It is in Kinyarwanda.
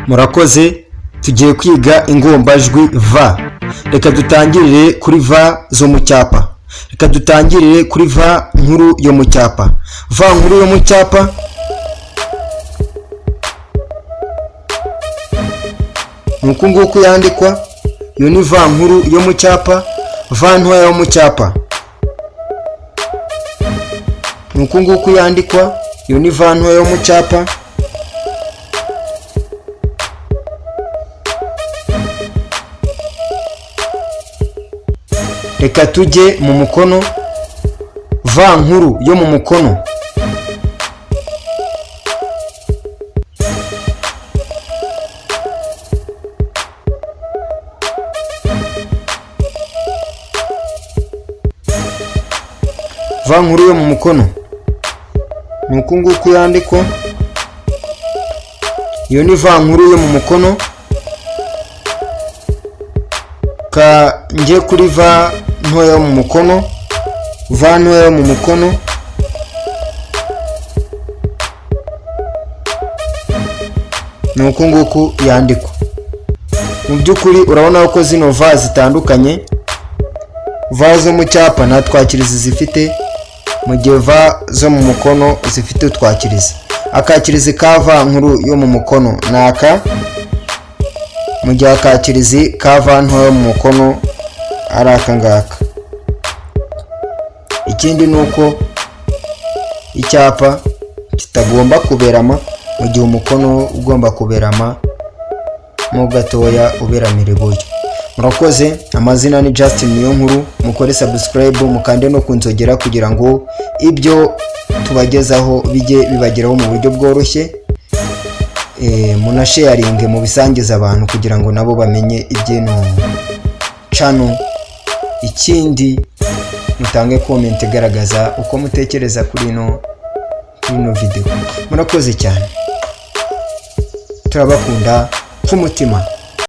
Murakoze, tugiye kwiga ingombajwi v. Reka dutangirire kuri v zo mu cyapa. Reka dutangirire kuri v nkuru yo mu cyapa. V nkuru yo mu cyapa nuko nguko yandikwa. Iyo ni v nkuru yo mu cyapa. V ntoya yo mu cyapa nuko nguko yandikwa. Iyo ni v ntoya yo mu cyapa. Reka tujye mu mukono. V nkuru yo mu mukono V nkuru yo mu mukono nuko nguko yandikwa. Iyo ni V nkuru yo mu mukono. Ka njye kuri V ntoya yo mu mukono. V ntoya yo mu mukono nuko nguko yandikwa. Mu by'ukuri urabona ko zino V zitandukanye. V zo mu cyapa nta twakirizi zifite, mu gihe V zo mu mukono zifite utwakirizi. Akakirizi ka V nkuru yo mu mukono ni aka, mu gihe akakirizi ka V ntoya yo mu mukono ari aka ngaka. Ikindi ni uko icyapa kitagomba kuberama, mu gihe umukono ugomba kuberama mo gatoya uberamira iburyo. Murakoze, amazina ni Justin Niyonkuru. Mukore subscribe, mukande no kunzogera kugira ngo ibyo tubagezaho bijye bibageraho mu buryo bworoshye. Munasharinge mu bisangiza abantu kugira ngo nabo bamenye iby'ino channel. Ikindi mutange comment igaragaza uko mutekereza kuri ino video. Murakoze cyane, turabakunda ku mutima.